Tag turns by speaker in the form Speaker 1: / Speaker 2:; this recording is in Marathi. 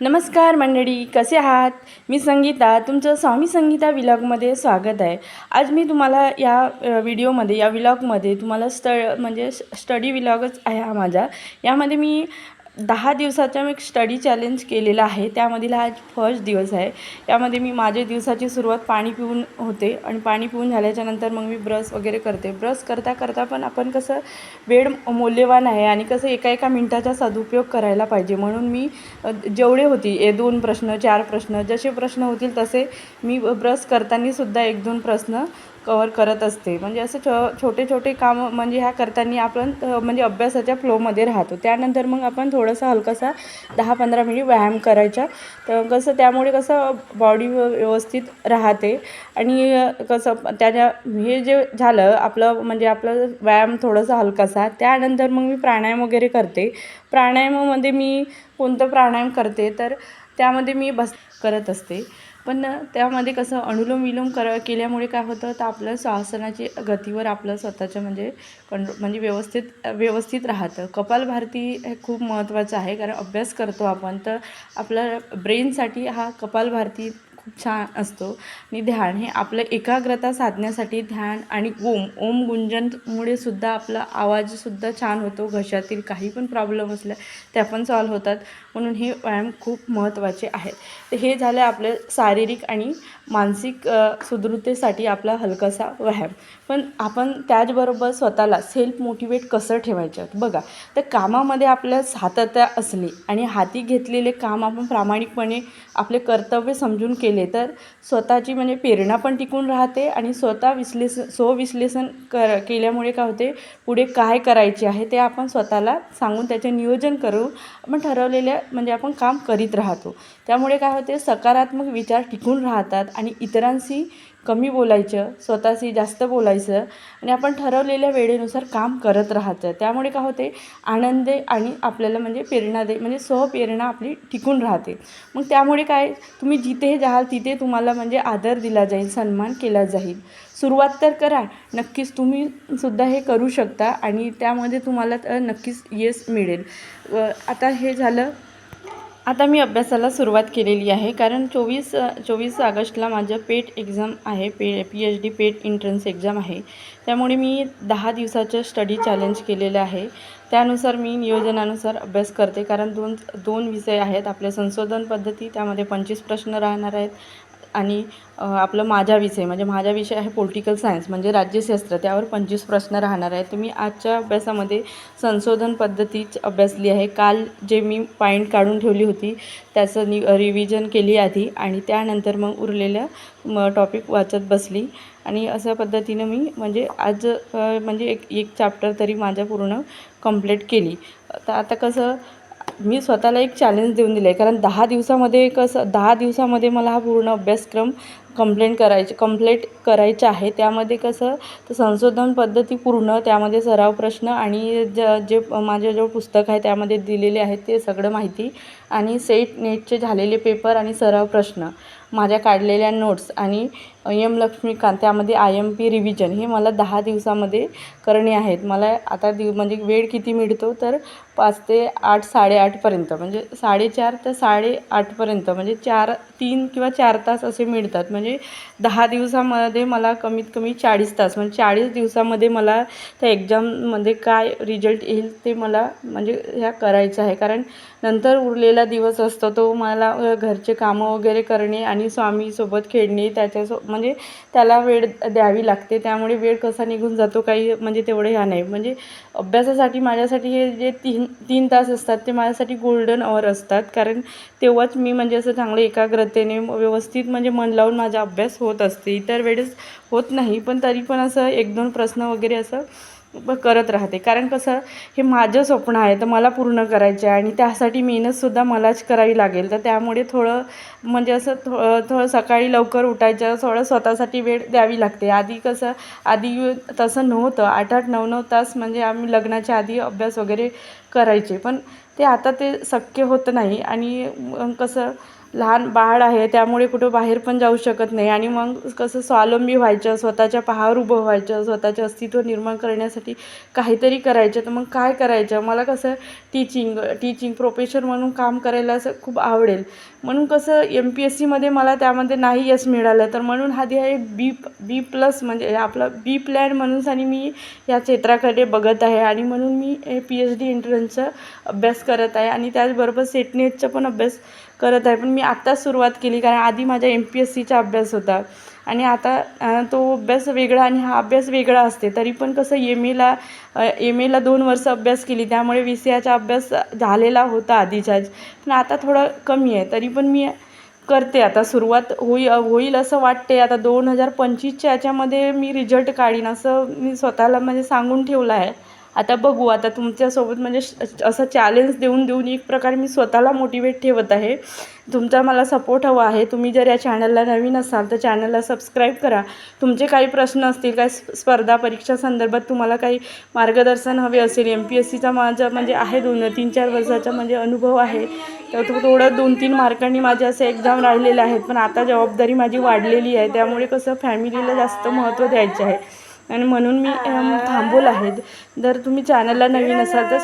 Speaker 1: नमस्कार मंडळी, कसे आहात? मी संगीता, तुमचं स्वामी संगीता विलॉगमध्ये स्वागत आहे. आज मी तुम्हाला या व्हिडिओमध्ये या विलॉगमध्ये तुम्हाला स्टडी विलॉगच आहे हा माझा. यामध्ये मी 10 दिवसाचा मी स्टडी चॅलेंज केलेला आहे. त्यामधील हा फर्स्ट दिवस आहे. यामध्ये मी माझ्या दिवसाची सुरुवात पाणी पिऊन होते आणि पाणी पिऊन झाल्याच्यानंतर मग मी ब्रश वगैरे करते. ब्रश करता करता पण आपण कसं वेळ मौल्यवान आहे आणि कसं एका एका मिनटाचा सदुपयोग करायला पाहिजे, म्हणून मी जेवढे होती 2 प्रश्न 4 प्रश्न जसे प्रश्न होतील तसे मी ब्रश करतानासुद्धा 1-2 प्रश्न कवर करत असते. म्हणजे असं छोटे छोटे कामं म्हणजे ह्या करताना आपण म्हणजे अभ्यासाच्या फ्लोमध्ये राहतो. त्यानंतर मग आपण थोडंसं हलकासा 10-15 मिनिट व्यायाम करायचा. तर कसं त्यामुळे कसं बॉडी व्यवस्थित राहते आणि कसं त्याच्या हे जे झालं आपलं म्हणजे आपलं व्यायाम थोडंसं हलकासा. त्यानंतर मग मी प्राणायाम वगैरे करते. प्राणायामामध्ये मी कोणतं प्राणायाम करते तर त्यामध्ये मी करत असते. पण त्यामध्ये कसं अनुलोम विलोम केल्यामुळे काय होतं तर आपलं श्वासनाची गतीवर आपलं स्वतःचं म्हणजे व्यवस्थित राहतं. कपालभाती हे खूप महत्त्वाचं आहे, कारण अभ्यास करतो आपण तर आपल्या ब्रेनसाठी हा कपालभाती खूप छान असतो. आणि ध्यान हे आपलं एकाग्रता साधण्यासाठी ध्यान आणि ओम गुंजनमुळे सुद्धा आपला आवाजसुद्धा छान होतो. घशातील काही पण प्रॉब्लेम असल्या त्या पण सॉल्व्ह होतात, म्हणून हे व्यायाम खूप महत्त्वाचे आहेत. तर हे झालं आपलं शारीरिक आणि मानसिक सुदृढतेसाठी आपला हलकासा व्यायाम. पण आपण त्याचबरोबर स्वतःला सेल्फ मोटिवेट कसं ठेवायचं बघा. तर कामामध्ये आपल्या सातत्य असली आणि हाती घेतलेले काम आपण प्रामाणिकपणे आपले कर्तव्य समजून केले तर स्वतःची म्हणजे प्रेरणा पण टिकून राहते आणि स्वविश्लेषण केल्यामुळे काय होते, पुढे काय करायचे आहे ते आपण स्वतःला सांगून त्याचे नियोजन करून आपण ठरवलेल्या म्हणजे आपण काम करीत राहतो. त्यामुळे काय होते, सकारात्मक विचार टिकून राहतात आणि इतरांशी कमी बोलायचं, स्वतःशी जास्त बोलायचं आणि आपण ठरवलेल्या वेळेनुसार काम करत राहायचं. त्यामुळे काय होते, आनंद आणि आपल्याला म्हणजे म्हणजे स्वप्रेरणा आपली टिकून राहते. मग त्यामुळे काय, तुम्ही जिथे जाल तिथे तुम्हाला म्हणजे आदर दिला जाईल, सन्मान केला जाईल. सुरुवात तर करा, नक्कीच तुम्ही सुद्धा हे करू शकता आणि त्यामध्ये तुम्हाला नक्कीच यश मिळेल. आता हे झालं. आता मी अभ्यासाला सुरुवात केलेली आहे, कारण 24 ऑगस्टला माझं पेट एक्झाम आहे. PhD पेट एंट्रन्स एक्झाम आहे. त्यामुळे मी 10 दिवसाचं स्टडी चॅलेंज केलेलं आहे. त्यानुसार मी नियोजनानुसार अभ्यास करते, कारण दोन विषय आहेत आपले. संशोधन पद्धती, त्यामध्ये 25 प्रश्न राहणार आहेत आणि आपलं माझा विषय आहे पॉलिटिकल सायन्स म्हणजे राज्यशास्त्र, त्यावर 25 प्रश्न राहणार आहेत. तर मी आजच्या अभ्यासामध्ये संशोधन पद्धतीच अभ्यासली आहे. काल जे मी पॉईंट काढून ठेवली होती त्याचं रिव्हिजन केली आधी आणि त्यानंतर मग उरलेलं टॉपिक वाचत बसली आणि अशा पद्धतीनं मी म्हणजे आज म्हणजे एक चॅप्टर तरी माझं पूर्ण कंप्लीट केली. तर आता कसं मी स्वतःला एक चॅलेंज देऊन दिलं आहे, कारण 10 दिवसामध्ये मला हा पूर्ण अभ्यासक्रम कंप्लीट करायचा आहे. त्यामध्ये कसं तर संशोधन पद्धती पूर्ण, त्यामध्ये सराव प्रश्न आणि जे माझ्याजवळ पुस्तक आहे त्यामध्ये दिलेले आहेत ते सगळं माहिती आणि नेटचे झालेले पेपर आणि सराव प्रश्न, माझ्या काढलेल्या नोट्स आणि लक्ष्मीकांत त्यामध्ये IMP रिव्हिजन हे मला 10 दिवसामध्ये करणे आहेत. मला आता म्हणजे वेळ किती मिळतो तर 5 ते 8 8:30 म्हणजे 4:30 ते 8:30 म्हणजे 3 किंवा 4 तास असे मिळतात. म्हणजे 10 दिवसामध्ये मला कमीत कमी 40 तास, म्हणजे 40 दिवसामध्ये मला त्या एक्झाममध्ये काय रिझल्ट येईल ते मला म्हणजे ह्या करायचं आहे. कारण नंतर उरलेला दिवस असतो तो मला घरचे कामं वगैरे करणे आणि स्वामीसोबत खेळणे, म्हणजे त्याला वेळ द्यावी लागते. त्यामुळे वेळ कसा निघून जातो काही म्हणजे तेवढं ह्या नाही. म्हणजे अभ्यासासाठी माझ्यासाठी हे जे 3 तास असतात ते माझ्यासाठी गोल्डन अवर असतात, कारण तेव्हाच मी म्हणजे असं चांगलं एकाग्रतेने व्यवस्थित म्हणजे मन लावून माझा अभ्यास होत असते. इतर वेळेस होत नाही, पण तरी पण असं 1-2 प्रश्न वगैरे असं करत राहते. कारण कसं हे माझं स्वप्न आहे तर मला पूर्ण करायचं आहे आणि त्यासाठी मेहनतसुद्धा मलाच करावी लागेल. तर त्यामुळे थोडं म्हणजे असं थोडं सकाळी लवकर उठायचं, थोडं स्वतःसाठी वेळ द्यावी लागते. आधी तसं नव्हतं. 8-8, 9-9 तास म्हणजे आम्ही लग्नाच्या आधी अभ्यास वगैरे करायचे, पण आता ते शक्य होत नाही. आणि कसं लहान बाळ आहे, त्यामुळे कुठं बाहेर पण जाऊ शकत नाही आणि मग कसं स्वावलंबी व्हायचं, स्वतःच्या पायावर उभं व्हायचं, स्वतःचं अस्तित्व निर्माण करण्यासाठी काहीतरी करायचं. तर मग काय करायचं, मला कसं टीचिंग प्रोफेसर म्हणून काम करायला असं खूप आवडेल. म्हणून कसं MPSCमध्ये मला त्यामध्ये नाही यश मिळालं, तर म्हणून आधी आहे बी प्लस म्हणजे आपलं बी प्लॅन म्हणून आणि मी या क्षेत्राकडे बघत आहे आणि म्हणून मी PhD एंट्रन्सचा अभ्यास करत आहे आणि त्याचबरोबर सेट नेटचा पण अभ्यास करत आहे. पण मी आत्ताच सुरुवात केली, कारण आधी माझा MPSCचा अभ्यास होता आणि आता तो अभ्यास वेगळा आणि हा अभ्यास वेगळा असते. तरी पण कसं एम एला 2 वर्ष अभ्यास केली, त्यामुळे विषयाचा अभ्यास झालेला होता आधीचाच, पण आता थोडं कमी आहे. तरी पण मी करते, आता सुरुवात होईल असं वाटते. आता 2025च्या याच्यामध्ये मी रिझल्ट काढीन असं मी स्वतःला म्हणजे सांगून ठेवलं आहे. आता बघू, आता तुमच्यासोबत म्हणजे असं चॅलेंज देऊन एक प्रकारे मी स्वतःला मोटिवेट ठेवत आहे. तुमचा मला सपोर्ट हवा आहे. तुम्ही जर या चॅनलला नवीन असाल तर चॅनलला सबस्क्राईब करा. तुमचे काही प्रश्न असतील, काही स्पर्धा परीक्षा संदर्भात तुम्हाला काही मार्गदर्शन हवे असेल, MPSCचा माझा म्हणजे आहे 3-4 वर्षाचा म्हणजे अनुभव आहे, तर थोडं 2-3 मार्कांनी माझे असे एक्झाम राहिलेले आहेत. पण आता जबाबदारी माझी वाढलेली आहे, त्यामुळे कसं फॅमिलीला जास्त महत्त्व द्यायचं आहे आणि म्हणून मी थांबवलं आहे. जर तुम्ही चॅनलला नवीन असाल तर